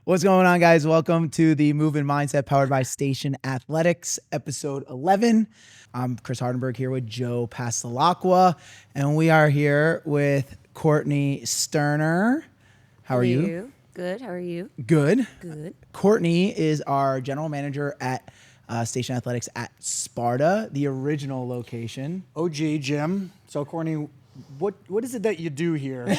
What's going on, guys? Welcome to the Movement Mindset powered by Station Athletics, episode 11. I'm Chris Hardenberg here with Joe Pastelacqua, and we are here with Courtney Sterner. How are you? Good. How are you? Good. Good. Courtney is our general manager at Station Athletics at Sparta, the original location. OG gym. So, Courtney, what is it that you do here?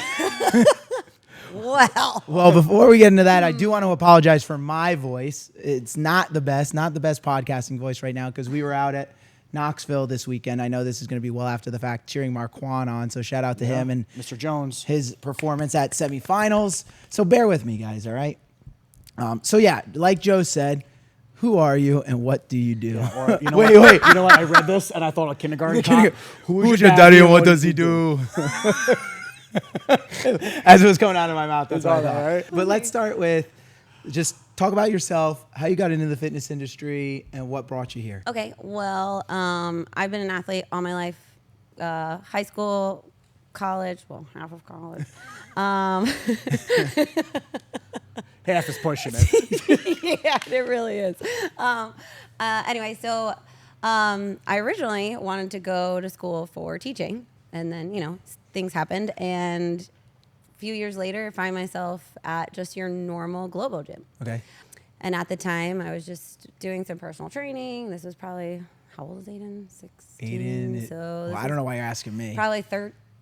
Well, before we get into that, I do want to apologize for my voice. It's not the best podcasting voice right now because we were out at Knoxville this weekend. I know this is going to be well after the fact, cheering Marquand on. So shout out to him and Mr. Jones, his performance at semifinals. So bear with me, guys. All right. So yeah, like Joe said, who are you and what do you do? Yeah, or, you know wait. You know what? I read this and I thought a kindergarten cop. Who's your daddy and what does he do? As it was coming out of my mouth. That's all that, right? But let's start with just talk about yourself, how you got into the fitness industry, and what brought you here. Okay. Well, I've been an athlete all my life. High school, college. Well, half of college. Half is pushing it. Yeah, it really is. Anyway, so I originally wanted to go to school for teaching, and then things happened, and a few years later, I find myself at just your normal global gym. Okay. And at the time, I was just doing some personal training. This was probably, how old is Aiden? 16. Well, I don't know why you're asking me. Probably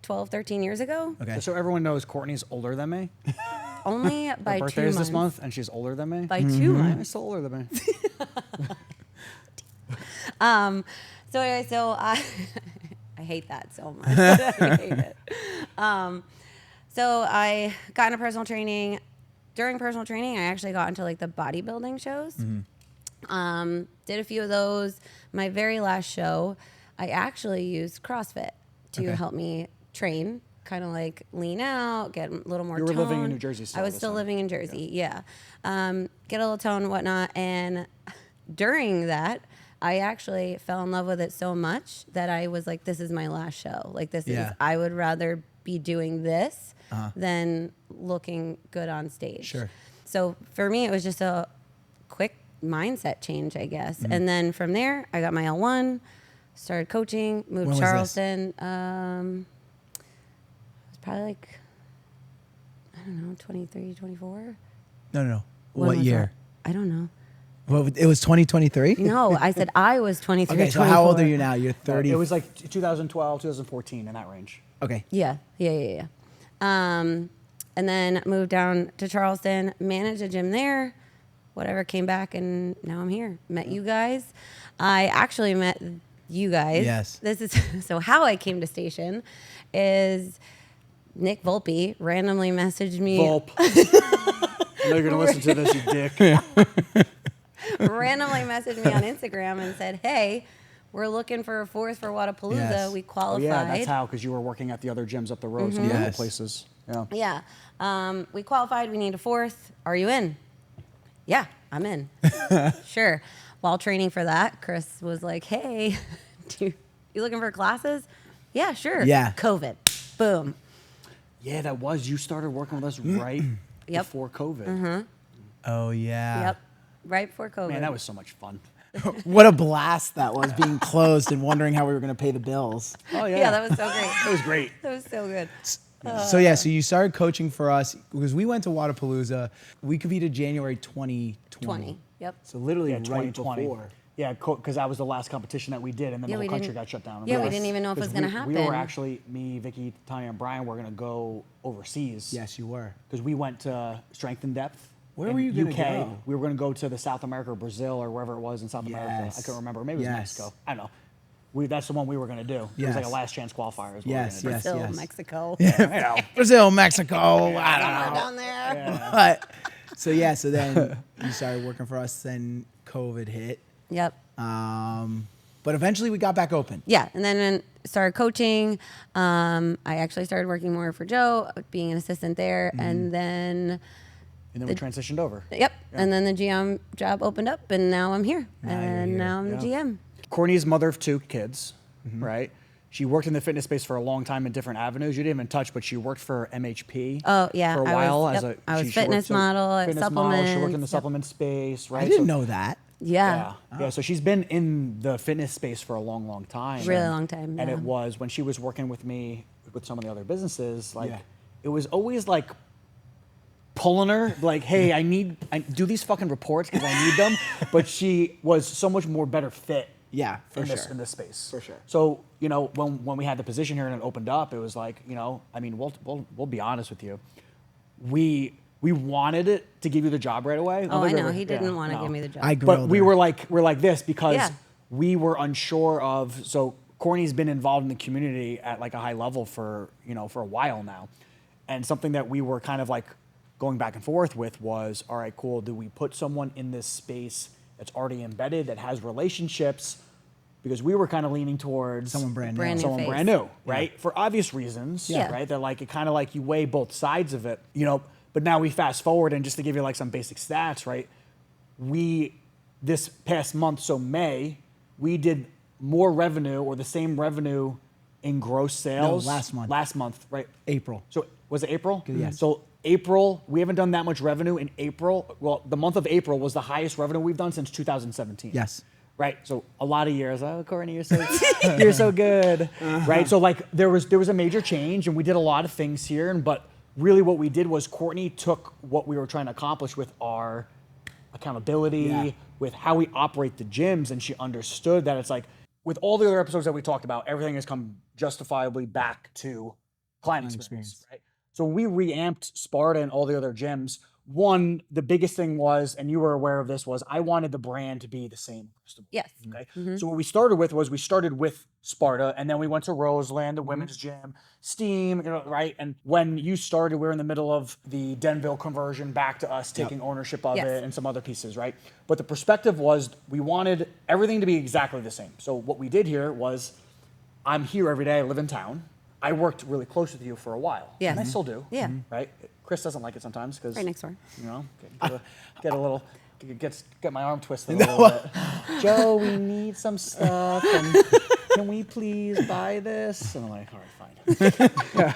12, 13 years ago. Okay. So everyone knows Courtney's older than me. Only by 2 months. Her birthday is this month, and she's older than me. By 2 months. She's still older than me. So anyway, I hate that so much. I hate it. So I got into personal training. During personal training, I actually got into like the bodybuilding shows. Mm-hmm. Did a few of those. My very last show, I actually used CrossFit to help me train, kind of like lean out, get a little more tone. You were living in New Jersey still. I was still living in Jersey, yeah. Get a little tone and whatnot. And during that, I actually fell in love with it so much that I was like, this is my last show. Like this is, I would rather be doing this than looking good on stage. Sure. So for me, it was just a quick mindset change, I guess. Mm-hmm. And then from there, I got my L1, started coaching, moved to Charleston. It was probably like, I don't know, 23, 24. No. What year? That? I don't know. Well, it was 2023? No, I said I was 23, Okay, so 24. how old are you now? You're 30. It was like 2012, 2014, in that range. Okay. Yeah. And then moved down to Charleston, managed a gym there, whatever, came back, and now I'm here. Met you guys. I actually met you guys. Yes. This is so how I came to Station is Nick Volpe randomly messaged me. Volpe. I know you're going to listen to this, you dick. Randomly messaged me on Instagram and said, hey, we're looking for a fourth for Wodapalooza. Yes. We qualified. Oh, yeah, that's how, because you were working at the other gyms up the road, some other places. Yeah. Yeah. We qualified. We need a fourth. Are you in? Yeah, I'm in. Sure. While training for that, Chris was like, hey, you looking for classes? Yeah, sure. Yeah. COVID. Boom. Yeah, that was. You started working with us right before COVID. Mm-hmm. Oh, yeah. Yep. Right before COVID. Man, that was so much fun. What a blast that was, being closed and wondering how we were going to pay the bills. Oh, yeah. Yeah, that was so great. It was great. That was so good. So you started coaching for us because we went to Wodapalooza. We competed January 2020. Yep. So literally right 2020. before. Yeah, because that was the last competition that we did, and then the whole country got shut down. Yeah, we didn't even know if it was going to happen. We were actually, me, Vicky, Tanya, and Brian were going to go overseas. Yes, you were. Because we went to Strength and Depth. Where were you going to go? We were going to go to the South America or Brazil or wherever it was in South America. I couldn't remember. Maybe it was Mexico. I don't know. That's the one we were going to do. It was like a last chance qualifier. Brazil, Mexico. Yeah, Brazil, Mexico. I don't know. Down there. Yeah. So then you started working for us. Then COVID hit. Yep. But eventually we got back open. Yeah, and then started coaching. I actually started working more for Joe, being an assistant there, and then we transitioned over. Yep, and then the GM job opened up, and now I'm here, now I'm the GM. Courtney's mother of two kids, right? She worked in the fitness space for a long time in different avenues. You didn't even touch, but she worked for MHP. Oh yeah, for a while I was fitness model, supplements. She worked in the supplement space, right? I didn't know that. Yeah. Yeah. So she's been in the fitness space for a long, long time. Really long time. And yeah. it was when she was working with me with some of the other businesses, like Yeah. it was always like pulling her, like, hey, I do these fucking reports because I need them. But she was so much more better fit. Yeah, in this space. For sure. So, you know, when we had the position here and it opened up, it was like, you know, I mean, we'll be honest with you. We wanted it to give you the job right away. Oh, I know. He didn't want to give me the job. But we're like this because Yeah. we were unsure of, so Courtney's been involved in the community at like a high level for a while now. And something that we were kind of like going back and forth with was, all right, cool. Do we put someone in this space that's already embedded, that has relationships? Because we were kind of leaning towards Someone brand new. brand new, right? For obvious reasons, Yeah. right? That like, it kind of like you weigh both sides of it, you know. But now we fast forward, and just to give you like some basic stats, right? This past month, so May, we did more revenue or the same revenue in gross sales. No, last month. Last month, right? April. So was it April? Yes. So April, we haven't done that much revenue in April. Well, the month of April was the highest revenue we've done since 2017. Yes. Right. So a lot of years. Oh, Courtney, you're so good. Right. So like there was a major change, and we did a lot of things here. But really, what we did was Courtney took what we were trying to accomplish with our accountability, with how we operate the gyms, and she understood that it's like with all the other episodes that we talked about, everything has come justifiably back to client experience. Right. So when we reamped Sparta and all the other gyms, one, the biggest thing was, and you were aware of this, was I wanted the brand to be the same. Yes. Okay. So what we started with Sparta, and then we went to Roseland, the women's gym, Steam, you know, right? And when you started, we were in the middle of the Denville conversion back to us taking ownership of it and some other pieces, right? But the perspective was we wanted everything to be exactly the same. So what we did here was I'm here every day, I live in town. I worked really close with you for a while. Yes. And I still do. Yeah. Right? Chris doesn't like it sometimes because Right next door. you know, get my arm twisted a little bit. Joe, we need some stuff, and can we please buy this? And I'm like, all right, fine.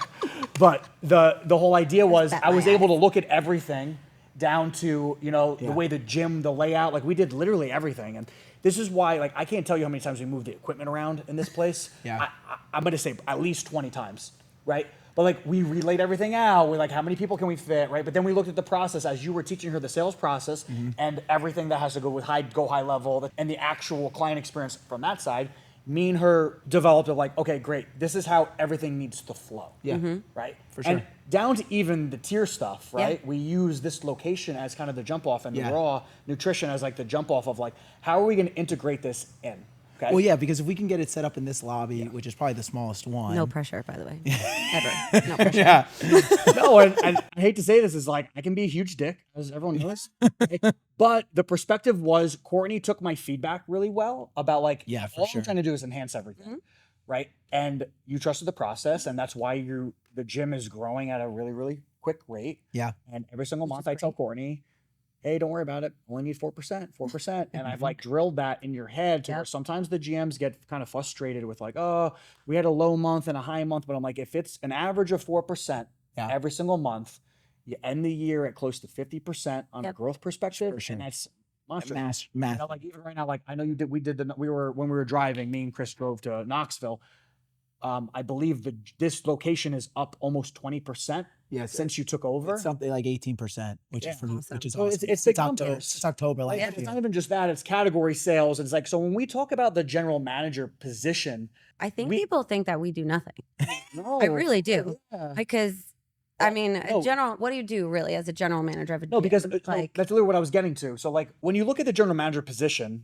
But the whole idea was I was able to look at everything down to, you know, the way the gym, the layout, like we did literally everything. And this is why, like, I can't tell you how many times we moved the equipment around in this place. I'm going to say at least 20 times, right? But like we relayed everything out. We're like, how many people can we fit, right? But then we looked at the process as you were teaching her the sales process and everything that has to go with high level and the actual client experience from that side. Me and her developed like, okay, great. This is how everything needs to flow. Right? For sure. And down to even the tier stuff, right? Yeah. We use this location as kind of the jump off and the raw nutrition as like the jump off of like, how are we going to integrate this in? Okay. Well, yeah, because if we can get it set up in this lobby, which is probably the smallest one. No pressure, by the way. Ever. No pressure. Yeah. No, and I hate to say this, is like I can be a huge dick, as everyone knows. But the perspective was Courtney took my feedback really well about like, all I'm trying to do is enhance everything, right? And you trusted the process, and that's why the gym is growing at a really, really quick rate. Yeah. And every single month I tell Courtney, hey, don't worry about it. Only need 4%. And I've like drilled that in your head to where sometimes the GMs get kind of frustrated with like, oh, we had a low month and a high month. But I'm like, if it's an average of 4% every single month, you end the year at close to 50% on a growth perspective. And that's monstrous. You know, like even right now, like I know when we were driving, me and Chris drove to Knoxville. I believe this location is up almost 20% since you took over. It's something like 18%, which is awesome. It's October. It's October. Like, it's not even just that; it's category sales. It's like so when we talk about the general manager position, I think people think that we do nothing. No, I really do, because I mean, what do you do really as a general manager of a gym? Because like that's literally what I was getting to. So like when you look at the general manager position,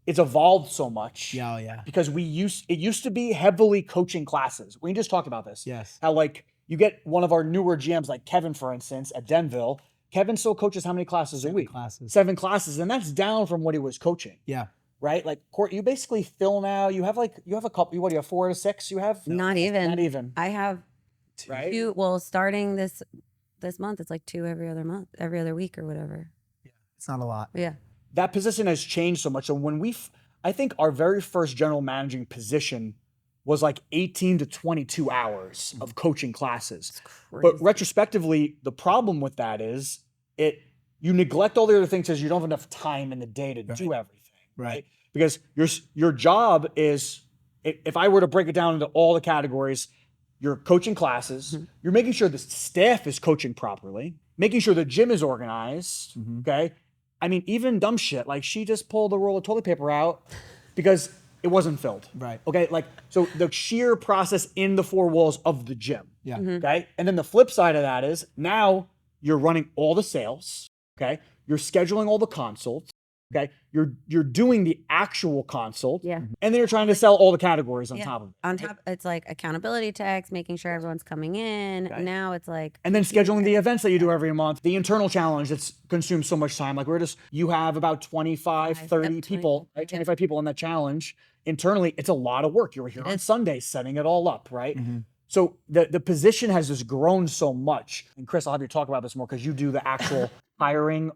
it's evolved so much. Yeah. Because it used to be heavily coaching classes. We just talked about this. Yes. How like you get one of our newer GMs, like Kevin, for instance, at Denville. Kevin still coaches how many classes a week? 7 classes, and that's down from what he was coaching. Yeah. Right. Like Court, you basically fill now. You have a couple. What do you have? 4 to 6? You have not even. I have 2. Right. 2. Well, starting this month, it's like 2 every other month, every other week or whatever. Yeah. It's not a lot. Yeah. That position has changed so much. So when I think our very first general managing position was like 18 to 22 hours of coaching classes. Crazy. But retrospectively, the problem with that is you neglect all the other things because you don't have enough time in the day to do everything. Right. Because your job is, if I were to break it down into all the categories, you're coaching classes, you're making sure the staff is coaching properly, making sure the gym is organized. Okay. I mean, even dumb shit, like she just pulled a roll of toilet paper out because it wasn't filled. Right. Okay. Like, so the sheer process in the four walls of the gym. Yeah. Okay. And then the flip side of that is now you're running all the sales. Okay. You're scheduling all the consults. Okay. You're doing the actual consult. Yeah. And then you're trying to sell all the categories on top of it. On top, it's like accountability texts, making sure everyone's coming in. Okay. Now it's like, And then scheduling the events that you do every month, the internal challenge that's consumes so much time. Like you have about 25, 30 people, right? 25 people in that challenge. Internally, it's a lot of work. You're here on Sunday setting it all up, right? So the position has just grown so much. And Chris, I'll have you talk about this more because you do the actual hiring.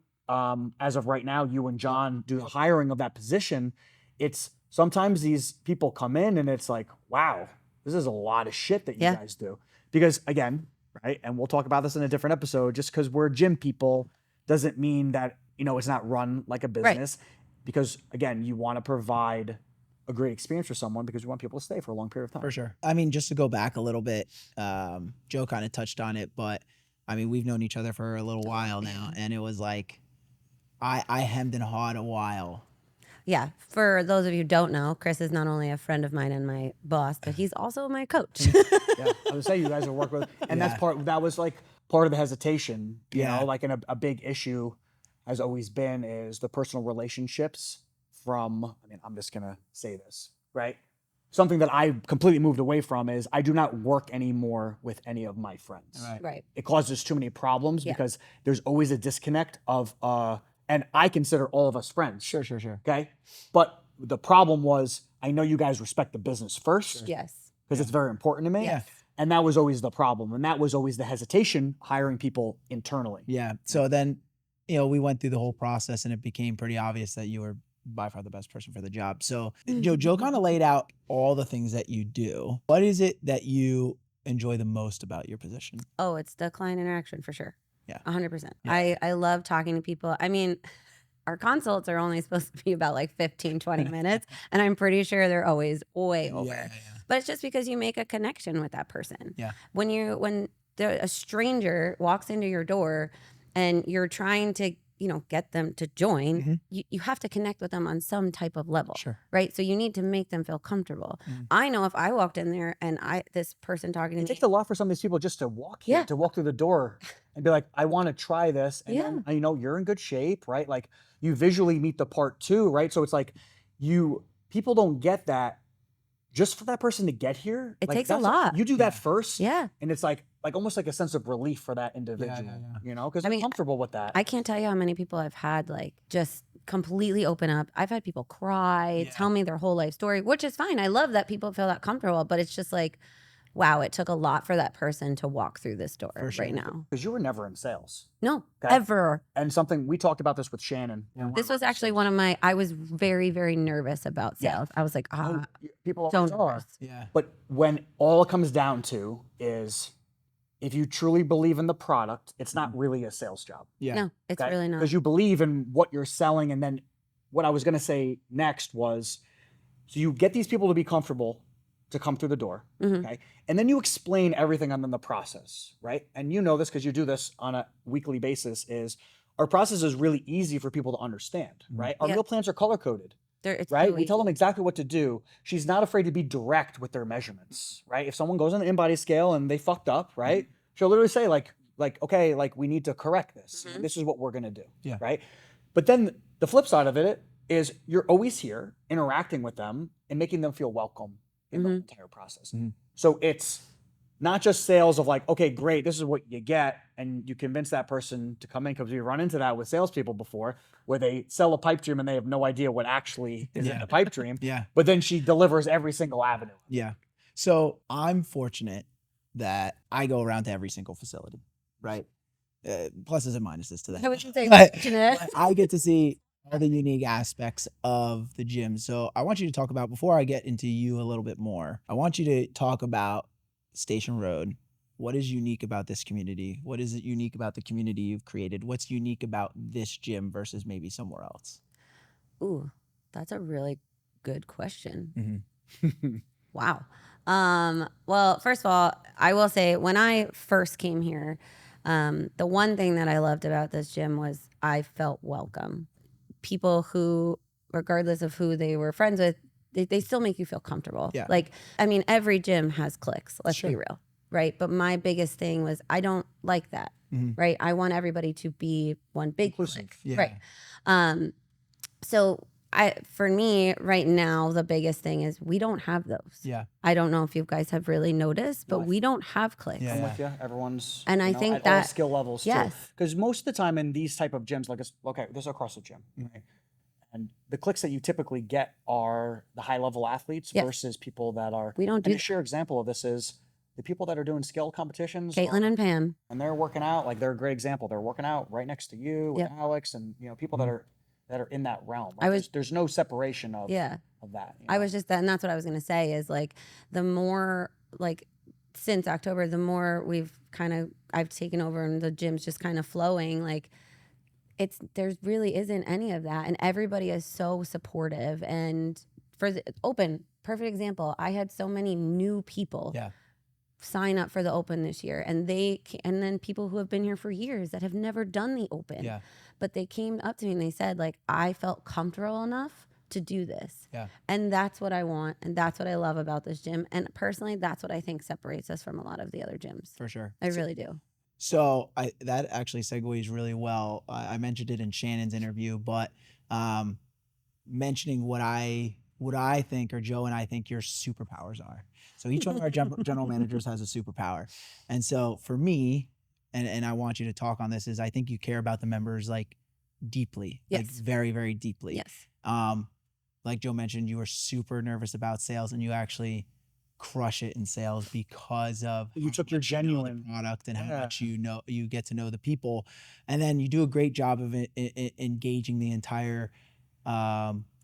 As of right now, you and John do the hiring of that position. It's sometimes these people come in and it's like, wow, this is a lot of shit that you guys do. Because again, right, and we'll talk about this in a different episode, just because we're gym people doesn't mean that, it's not run like a business. Right. Because again, you want to provide a great experience for someone because we want people to stay for a long period of time. For sure. I mean, just to go back a little bit, Joe kind of touched on it, but I mean, we've known each other for a little while now, and it was like, I hemmed and hawed a while. Yeah. For those of you who don't know, Chris is not only a friend of mine and my boss, but he's also my coach. I would say you guys have worked with, and that was like part of the hesitation, you know, like a big issue has always been is the personal relationships I'm just going to say this, right? Something that I completely moved away from is I do not work anymore with any of my friends. Right. It causes too many problems because there's always a disconnect of, and I consider all of us friends. Sure. Okay. But the problem was, I know you guys respect the business first. Sure. Yes. Because it's very important to me. Yes. And that was always the problem. And that was always the hesitation, hiring people internally. Yeah. So then, we went through the whole process and it became pretty obvious that you were by far the best person for the job. So Joe kind of laid out all the things that you do. What is it that you enjoy the most about your position? Oh, it's the client interaction for sure. Yeah. 100%. Yeah. I love talking to people. I mean, our consults are only supposed to be about like 15, 20 minutes. And I'm pretty sure they're always way over. Yeah. But it's just because you make a connection with that person. Yeah. When a stranger walks into your door and you're trying to, get them to join, you have to connect with them on some type of level. Sure. Right? So you need to make them feel comfortable. I know if I walked in there and this person talking to me. It takes a lot for some of these people just to walk here, to walk through the door and be like, I want to try this. And then, you're in good shape, right? Like you visually meet the part too, right? So it's like people don't get that just for that person to get here. It takes a lot. You do that first. Yeah. And it's like almost like a sense of relief for that individual, because they're comfortable with that. I can't tell you how many people I've had like just completely open up. I've had people cry, tell me their whole life story, which is fine. I love that people feel that comfortable, but it's just like, wow, it took a lot for that person to walk through this door right now. Because you were never in sales. No, ever. And we talked about this with Shannon. This was actually I was very, very nervous about sales. I was like, people always are. Yeah. But when all it comes down to is, if you truly believe in the product, it's not really a sales job. Yeah. No, it's really not. Because you believe in what you're selling. And then what I was going to say next was, so you get these people to be comfortable to come through the door, okay? And then you explain everything on the process, right? And you know this because you do this on a weekly basis, is our process is really easy for people to understand, right? Our meal plans are color-coded. Right? We tell them exactly what to do. She's not afraid to be direct with their measurements, right? If someone goes on the InBody scale and they fucked up, right? She'll literally say like, okay, like we need to correct this. This is what we're going to do, right? But then the flip side of it is you're always here interacting with them and making them feel welcome in the entire process. So it's not just sales of like, okay, great, this is what you get, and you convince that person to come in, because we run into that with salespeople before, where they sell a pipe dream and they have no idea what actually is in the pipe dream. But then she delivers every single avenue. Yeah. So I'm fortunate that I go around to every single facility, right? Pluses and minuses to that. I wouldn't say But fortunate. I get to see all the unique aspects of the gym. So I want you to talk about, before I get into you a little bit more, I want you to talk about Station Road. What is unique about this community? What is it unique about the community you've created? What's unique about this gym versus maybe somewhere else? Ooh, that's a really good question. Mm-hmm. Wow. Well, first of all, I will say when I first came here, the one thing that I loved about this gym was I felt welcome. People who, regardless of who they were friends with, they still make you feel comfortable. Yeah. Like, I mean, every gym has cliques, let's be Sure. real, right? But my biggest thing was I don't like that, right? I want everybody to be one big clique, Yeah. right? So for me right now, the biggest thing is we don't have those. Yeah. I don't know if you guys have really noticed, but we don't have cliques. Yeah. I'm with you. Everyone's And I you know, think at all that- skill levels yes. too. Because most of the time in these type of gyms, like okay, this is a CrossFit gym, right? And the clicks that you typically get are the high level athletes Yes. versus people that are. We don't do And a sheer example of this is the people that are doing skill competitions. Caitlin and Pam. And they're working out, like they're a great example. They're working out right next to you, with Yep. Alex, and people that are in that realm. I was- there's no separation of Yeah. of that. I was just that, and that's what I was going to say is like the more like since October, the more I've taken over and the gym's just kind of flowing. Like there really isn't any of that, and everybody is so supportive. And for the open, perfect example, I had so many new people Yeah. sign up for the open this year, and then people who have been here for years that have never done the open, Yeah. but they came up to me and they said like I felt comfortable enough to do this. Yeah. And that's what I want, and that's what I love about this gym, and personally that's what I think separates us from a lot of the other gyms. For sure. I really do. So that actually segues really well. I mentioned it in Shannon's interview, but mentioning what I think, or Joe and I think your superpowers are. So each one of our general managers has a superpower. And so for me, and I want you to talk on this, is I think you care about the members like deeply, like Yes. very, very deeply. Yes. Like Joe mentioned, you were super nervous about sales, and you actually crush it in sales because of You how took your much you know the genuine- product and how Yeah. much you get to know the people, and then you do a great job of engaging the entire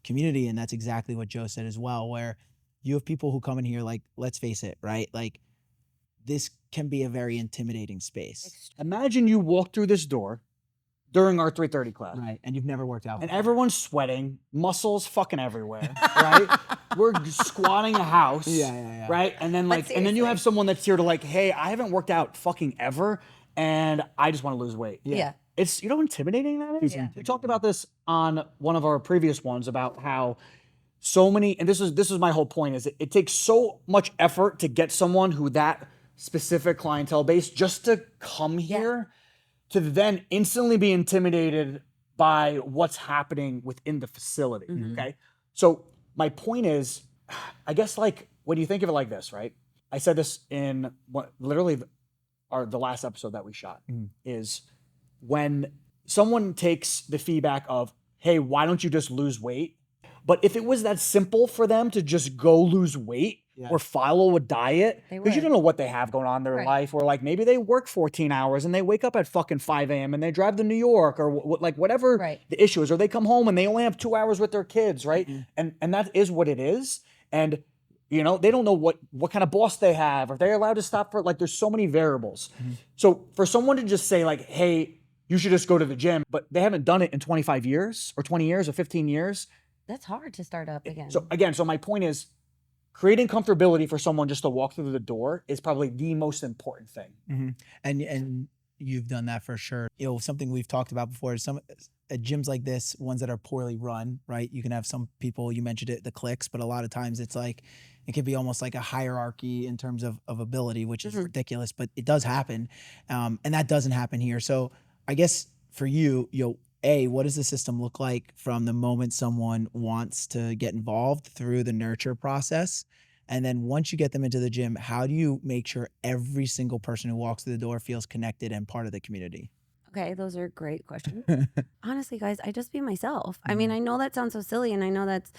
community. And that's exactly what Joe said as well, where you have people who come in here, like, let's face it, right? Like, this can be a very intimidating space, Imagine you walk through this door during our 3:30 class. right? And you've never worked out And before. everyone's sweating, muscles fucking everywhere, right? We're squatting a house, Yeah. right? And then But and then you seriously. have someone that's here to like, hey, I haven't worked out fucking ever, and I just want to lose weight. Yeah. It's how intimidating that is. Yeah. We talked about this on one of our previous ones about how so many, and this is my whole point, is it takes so much effort to get someone who that specific clientele base just to come here, to then instantly be intimidated by what's happening within the facility. Okay. So my point is, I guess, like, when you think of it like this, right? I said this in literally the last episode that we shot, is when someone takes the feedback of, hey, why don't you just lose weight? But if it was that simple for them to just go lose weight or follow a diet, They because you would. don't know what they have going on in their Right. life, or like maybe they work 14 hours and they wake up at fucking 5 a.m. and they drive to New York, or like whatever Right. the issue is, or they come home and they only have 2 hours with their kids, right? And that is what it is. And they don't know what kind of boss they have, or if they're allowed to stop for, like, there's so many variables. So for someone to just say like, hey, you should just go to the gym, but they haven't done it in 25 years or 20 years or 15 years. That's hard to start up again. So my point is, creating comfortability for someone just to walk through the door is probably the most important thing. And you've done that for sure. Something we've talked about before is some at gyms like this, ones that are poorly run, right? You can have some people, you mentioned it, the cliques, but a lot of times it's like, it can be almost like a hierarchy in terms of ability, which is ridiculous, but it does happen. And that doesn't happen here. So I guess for you, what does the system look like from the moment someone wants to get involved through the nurture process? And then once you get them into the gym, how do you make sure every single person who walks through the door feels connected and part of the community? Okay, those are great questions. Honestly, guys, I just be myself. I mean, I know that sounds so silly, and I know that's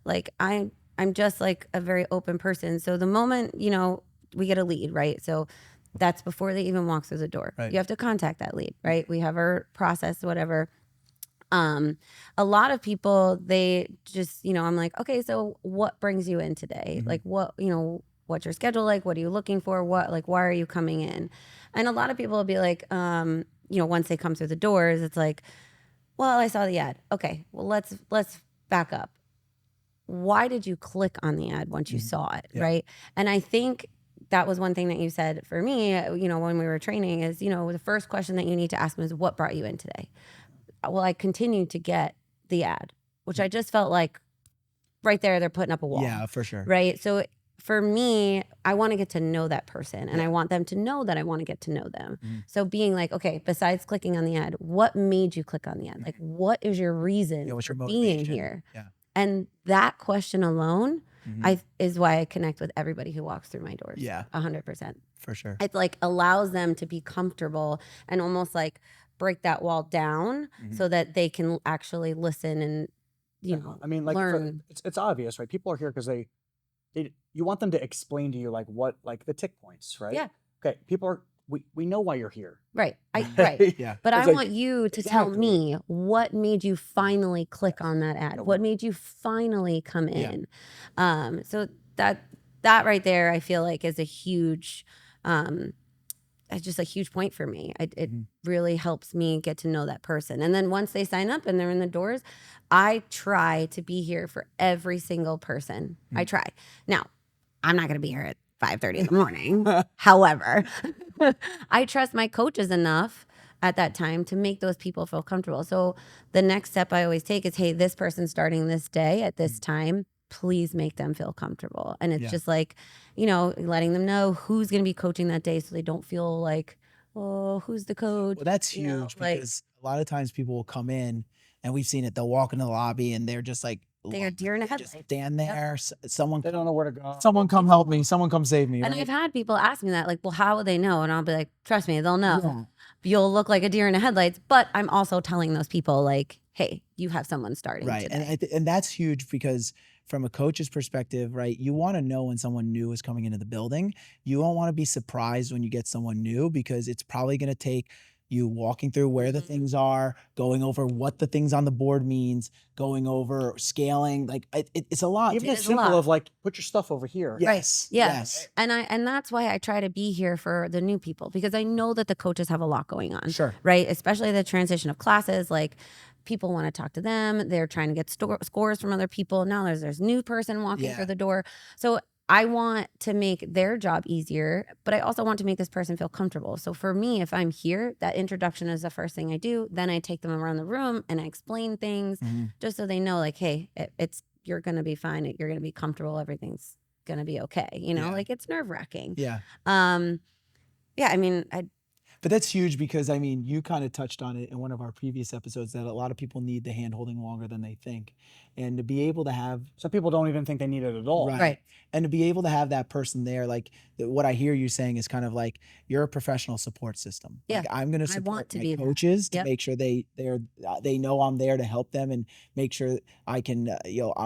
like I'm just like a very open person. So the moment, we get a lead, right? So that's before they even walk through the door. Right. You have to contact that lead, right? We have our process, whatever. A lot of people, they just, I'm like, okay, so what brings you in today? Like what, what's your schedule like? What are you looking for? Why are you coming in? And a lot of people will be like, once they come through the doors, it's like, well, I saw the ad. Okay, well, let's back up. Why did you click on the ad once you saw it, right? And I think that was one thing that you said for me, when we were training is, the first question that you need to ask them is, what brought you in today? Well, I continued to get the ad, which I just felt like right there, they're putting up a wall. Yeah, for sure. Right. So for me, I want to get to know that person and I want them to know that I want to get to know them. So being like, okay, besides clicking on the ad, what made you click on the ad? Like, what is your reason what's your for being motivation? here? Yeah. And that question alone is why I connect with everybody who walks through my doors. Yeah. 100%. For sure. It like allows them to be comfortable and almost like break that wall down so that they can actually listen and, I mean, like learn. it's obvious, right? People are here because you want them to explain to you like what, like the tick points, right? Yeah. Okay. People are, we know why you're here. Right. Right. Yeah. But It's I like- want you to tell Exactly. me what made you finally click on that ad. What made you finally come in? So that right there, I feel like is a huge, it's just a huge point for me. It really helps me get to know that person. And then once they sign up and they're in the doors, I try to be here for every single person. I try. Now, I'm not going to be here at 5:30 in the morning. However, I trust my coaches enough at that time to make those people feel comfortable. So the next step I always take is, hey, this person's starting this day at this time. Please make them feel comfortable. And it's just like, letting them know who's going to be coaching that day so they don't feel like, oh, who's the coach? Well, that's huge because a lot of times people will come in and we've seen it. They'll walk into the lobby and they're just like, They are deer in the just headlights. stand there. Someone, They don't know where to go. someone come help me. Someone come save me. And right? I've had people ask me that, like, well, how would they know? And I'll be like, trust me, they'll know. You'll look like a deer in the headlights. But I'm also telling those people, like, hey, you have someone starting Right. today. And that's huge because from a coach's perspective, right, you want to know when someone new is coming into the building. You don't want to be surprised when you get someone new because it's probably going to take you walking through where the things are, going over what the things on the board means, going over scaling. Like it's a lot. Even It as is a lot. simple of like, put your stuff over here. Yes. Yeah. Yes. And that's why I try to be here for the new people, because I know that the coaches have a lot going on. Sure. Right. Especially the transition of classes. Like, people want to talk to them. They're trying to get scores from other people. Now there's new person walking through the door. So I want to make their job easier, but I also want to make this person feel comfortable. So for me, if I'm here, that introduction is the first thing I do. Then I take them around the room and I explain things just so they know, like, hey, you're going to be fine. You're going to be comfortable. Everything's going to be okay. Like, it's nerve wracking. Yeah. I mean, But that's huge because, I mean, you kind of touched on it in one of our previous episodes that a lot of people need the hand holding longer than they think. And to be able to have, Some people don't even think they need it at all. Right. And to be able to have that person there, like what I hear you saying is kind of like you're a professional support system. Yeah. Like, I'm going to I support want to my be that. coaches to Yep. make sure they know I'm there to help them and make sure I can,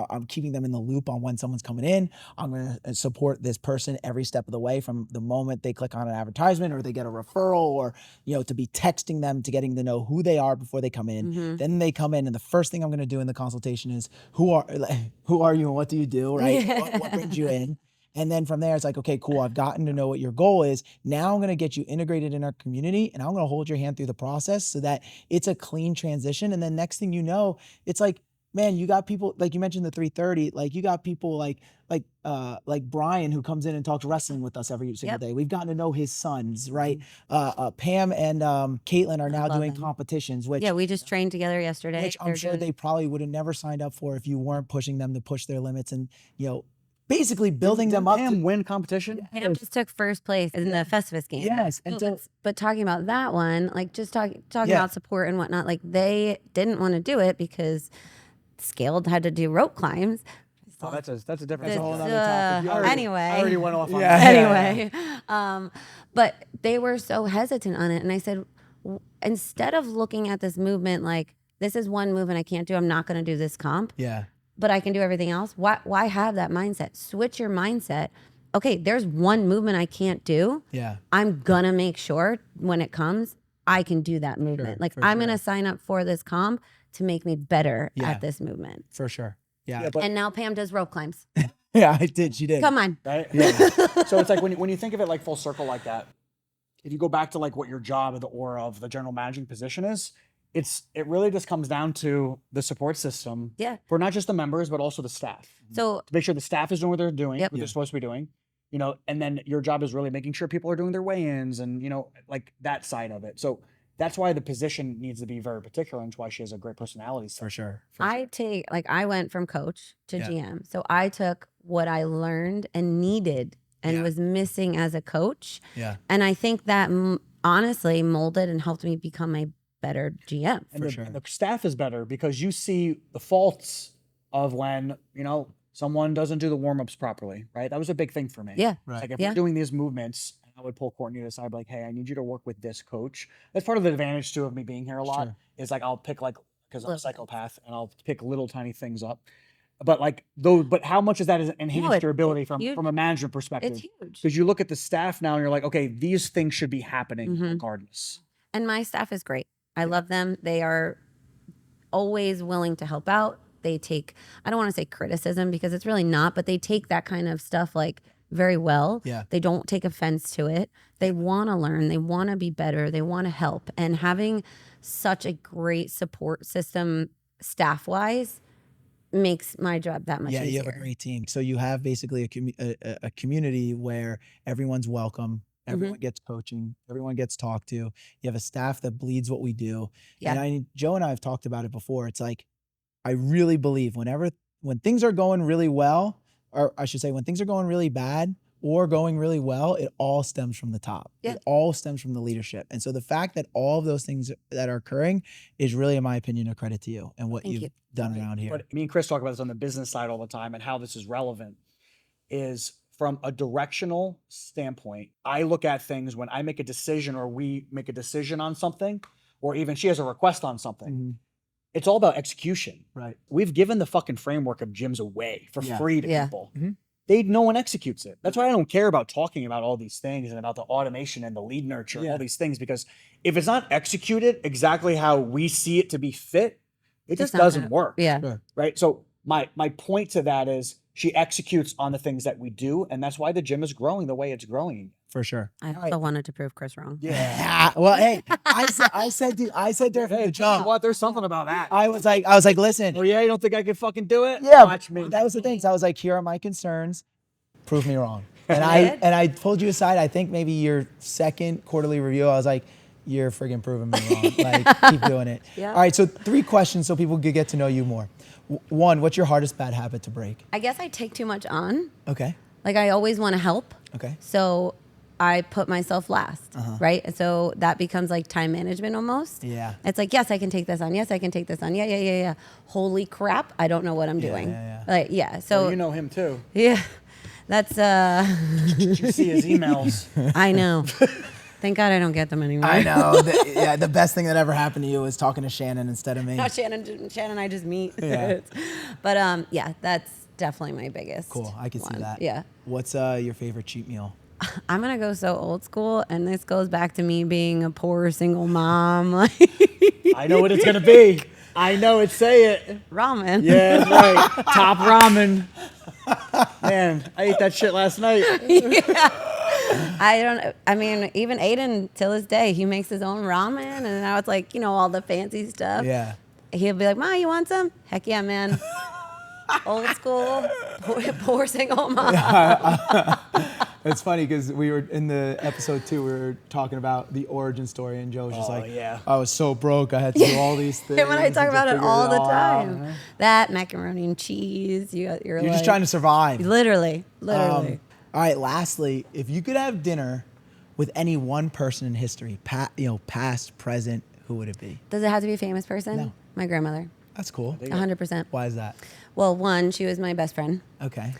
I'm keeping them in the loop on when someone's coming in. I'm going to support this person every step of the way from the moment they click on an advertisement or they get a referral or, to be texting them to getting to know who they are before they come in. Then they come in and the first thing I'm going to do in the consultation is who are you and what do you do, right? What brings you in? And then from there, it's like, okay, cool. I've gotten to know what your goal is. Now I'm going to get you integrated in our community and I'm going to hold your hand through the process so that it's a clean transition. And then next thing you know, it's like, man, you got people, like you mentioned the 330, like you got people like Brian who comes in and talks wrestling with us every single day. We've gotten to know his sons, right? Pam and Caitlin are now doing competitions, which we just trained together yesterday. which I'm sure they probably would have never signed up for if you weren't pushing them to push their limits and, basically building them up. Pam win competition? Pam just took first place in the Festivus game. Yes. And so, But talking about that one, like just talking about support and whatnot, like they didn't want to do it because Scaled had to do rope climbs. Oh, that's a different. It's, whole other topic. anyway. I already went off on Yeah. that. Anyway, but they were so hesitant on it. And I said, instead of looking at this movement like, this is one movement I can't do, I'm not going to do this comp, but I can do everything else. Why have that mindset? Switch your mindset. Okay, there's one movement I can't do. Yeah. I'm going to make sure when it comes, I can do that movement. Like I'm going to sign up for this comp to make me better at this movement. For sure. Yeah. And now Pam does rope climbs. Yeah, I did. She did. Come on. Right? Yeah. So it's like when you think of it like full circle like that, if you go back to like what your job or of the general managing position is, it really just comes down to the support system for not just the members, but also the staff. So to make sure the staff is doing what they're doing, Yep. what they're supposed to be doing, you know, and then your job is really making sure people are doing their weigh-ins and, you know, like that side of it. So that's why the position needs to be very particular, and it's why she has a great personality. For sure. I went from coach to GM. So I took what I learned and needed and was missing as a coach. Yeah. And I think that honestly molded and helped me become a better GM. And the staff is better because you see the faults of when, you know, someone doesn't do the warm-ups properly, right? That was a big thing for me. Yeah. Right. Like if we're doing these movements, I would pull Courtney to the side, like, hey, I need you to work with this coach. That's part of the advantage too of me being here a lot is like I'll pick like, because I'm a psychopath and I'll pick little tiny things up. But like but how much is that enhanced your ability from a management perspective? It's huge. Because you look at the staff now and you're like, okay, these things should be happening regardless. And my staff is great. I love them. They are always willing to help out. They take, I don't want to say criticism because it's really not, but they take that kind of stuff like very well. Yeah. They don't take offense to it. They want to learn. They want to be better. They want to help. And having such a great support system staff-wise makes my job that much easier. Yeah, you have a great team. So you have basically a community where everyone's welcome. Everyone gets coaching. Everyone gets talked to. You have a staff that bleeds what we do. Yeah. And Joe and I have talked about it before. It's like, I really believe when things are going really well, or I should say when things are going really bad or going really well, it all stems from the top. Yeah. It all stems from the leadership. And so the fact that all of those things that are occurring is really, in my opinion, a credit to you and what you've done around here. But me and Chris talk about this on the business side all the time, and how this is relevant is from a directional standpoint. I look at things when I make a decision or we make a decision on something, or even she has a request on something. It's all about execution. Right. We've given the fucking framework of gyms away for free to people. Mm-hmm. No one executes it. That's why I don't care about talking about all these things and about the automation and the lead nurture and all these things, because if it's not executed exactly how we see it to be fit, it just doesn't work. Yeah. Sure. Right. So my point to that is she executes on the things that we do, and that's why the gym is growing the way it's growing. For sure. I also wanted to prove Chris wrong. Yeah. Well, hey, I said there from the jump. What? There's something about that. I was like, listen. Oh yeah, you don't think I can fucking do it? Yeah. Watch me. That was the thing. So I was like, here are my concerns. Prove me wrong. And I pulled you aside. I think maybe your second quarterly review, I was like, you're friggin' proving me wrong. Like, keep doing it. Yeah. All right. So 3 questions so people could get to know you more. 1, what's your hardest bad habit to break? I guess I take too much on. Okay. Like I always want to help. Okay. So I put myself last, right? So that becomes like time management almost. Yeah. It's like, yes, I can take this on. Yes, I can take this on. Yeah. Holy crap, I don't know what I'm doing. Yeah. So Well, you know him too. yeah, that's Did you see his emails? I know. Thank God I don't get them anymore. I know. The best thing that ever happened to you was talking to Shannon instead of me. No, Shannon and I just meet. Yeah. But yeah, that's definitely my biggest. Cool. I can see one. that. Yeah. What's your favorite cheat meal? I'm gonna go so old school, and this goes back to me being a poor single mom. I know what it's gonna be. I know it. Say it. Ramen. Yeah, that's right. Top ramen. Man, I ate that shit last night. I mean, even Aiden, till this day, he makes his own ramen, and now it's like, all the fancy stuff. Yeah. He'll be like, Ma, you want some? Heck yeah, man. Old school, poor single mom. It's funny because we were in the episode 2, we were talking about the origin story, and Joe was just like, I was so broke, I had to do all these things. And when I talk about it all the time, out. that macaroni and cheese, you're like, just trying to survive. Literally. All right, lastly, if you could have dinner with any one person in history, past, present, who would it be? Does it have to be a famous person? No. My grandmother. That's cool. 100%. Why is that? Well, 1, she was my best friend. Okay.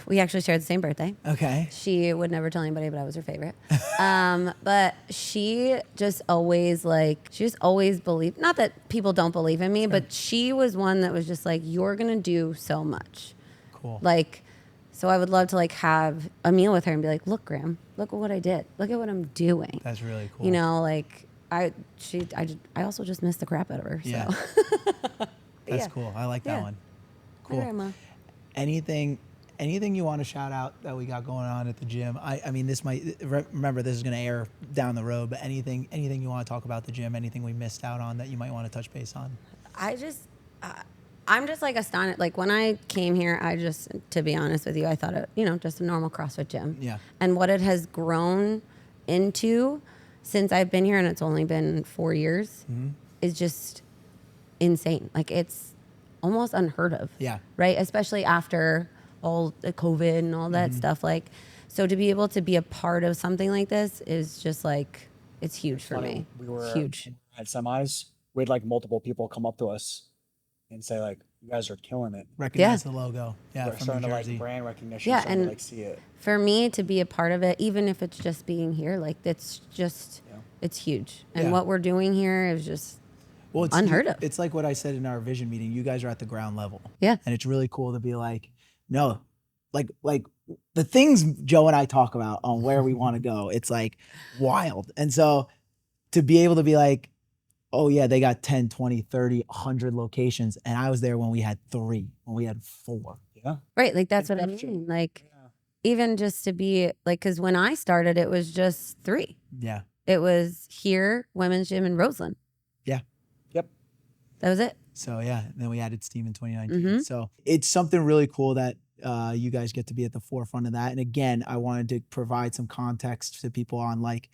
We actually shared the same birthday. Okay. She would never tell anybody, but I was her favorite. But she just always believed, not that people don't believe in me, but she was one that was just like, you're going to do so much. Cool. Like, So I would love to like have a meal with her and be like, look, Graham, look at what I did. Look at what I'm doing. That's really cool. You know, like I also just missed the crap out of her. So. Yeah. That's Yeah. cool. I like that Yeah. one. Hi, Cool. Grandma. Anything you want to shout out that we got going on at the gym? I mean, this might, remember, this is going to air down the road, but anything you want to talk about the gym, anything we missed out on that you might want to touch base on? I'm just like astonished. Like when I came here, to be honest with you, I thought it, just a normal CrossFit gym. Yeah. And what it has grown into since I've been here, and it's only been 4 years, is just insane. Like it's almost unheard of. Yeah. Right. Especially after all the COVID and all that stuff. Like, so to be able to be a part of something like this is just like, it's huge for me. We were huge. at semis. We had like multiple people come up to us and say like, "You guys are killing it." Recognize the logo. Yeah, We're from starting New to Jersey. like brand recognition. Yeah, Starting to and like see it. For me to be a part of it, even if it's just being here, like it's just, it's huge. And Yeah. what we're doing here is just Well, it's unheard of. It's like what I said in our vision meeting. You guys are at the ground level. Yeah. And it's really cool to be like, no, like the things Joe and I talk about on where we want to go, it's like wild. And so to be able to be like, oh yeah, they got 10, 20, 30, 100 locations. And I was there when we had 3, when we had 4. Yeah. Right. Like that's what I mean. Like even just to be like, cause when I started, it was just 3. Yeah. It was here, women's gym in Roseland. Yeah. Yep. That was it. So yeah, and then we added Steam in 2019. Mhm. So it's something really cool that you guys get to be at the forefront of that. And again, I wanted to provide some context to people on like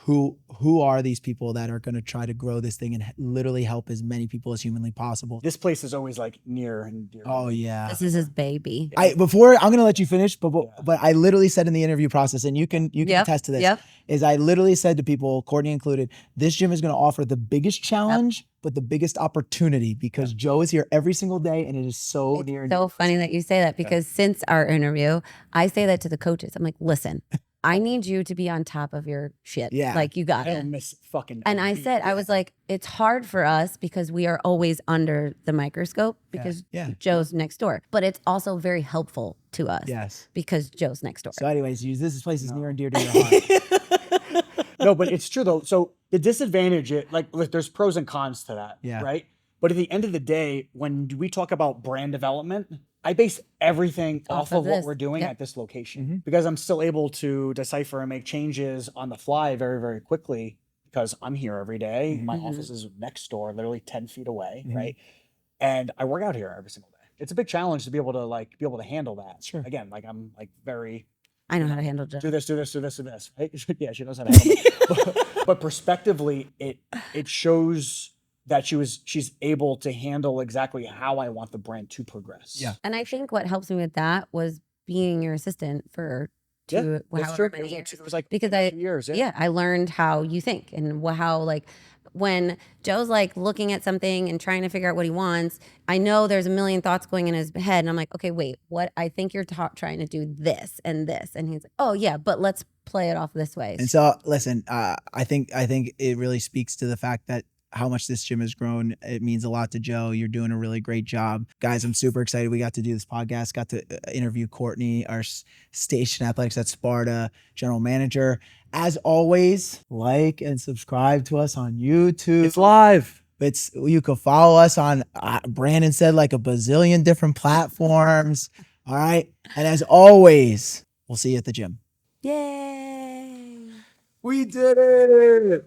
who are these people that are going to try to grow this thing and literally help as many people as humanly possible. This place is always like near and dear. Oh yeah. This is his baby. I'm going to let you finish, but I literally said in the interview process, and you can attest to this, is I literally said to people, Courtney included, this gym is going to offer the biggest challenge, but the biggest opportunity because Joe is here every single day and it is so near and So funny that you say that because since our interview, I say that to the coaches. I'm like, listen, I need you to be on top of your shit. Yeah. Like you got I it. don't miss fucking. And I said, I was like, it's hard for us because we are always under the microscope because Joe's next door. But it's also very helpful to us because Joe's next door. So anyways, this place is near and dear to your heart. No, but it's true though. So the disadvantage, like there's pros and cons to that, right? But at the end of the day, when we talk about brand development, I base everything off of what we're doing at this location because I'm still able to decipher and make changes on the fly very, very quickly because I'm here every day. My office is next door, literally 10 feet away, right? And I work out here every single day. It's a big challenge to be able to handle that. Sure. Again, like I'm like very. I know how to handle Joe. Do this, right? Yeah, she knows how to handle it. But prospectively, it shows that she's able to handle exactly how I want the brand to progress. Yeah. And I think what helps me with that was being your assistant for however many years. It was like because 2 years. I learned how you think and how like when Joe's like looking at something and trying to figure out what he wants, I know there's a million thoughts going in his head. And I'm like, okay, wait, what? I think you're trying to do this and this. And he's like, oh yeah, but let's play it off this way. And so listen, I think it really speaks to the fact that how much this gym has grown. It means a lot to Joe. You're doing a really great job. Guys, I'm super excited. We got to do this podcast, got to interview Courtney, our station athletics at Sparta general manager. As always, like and subscribe to us on YouTube. It's live. You can follow us on, Brandon said, like a bazillion different platforms. All right. And as always, we'll see you at the gym. Yay. We did it.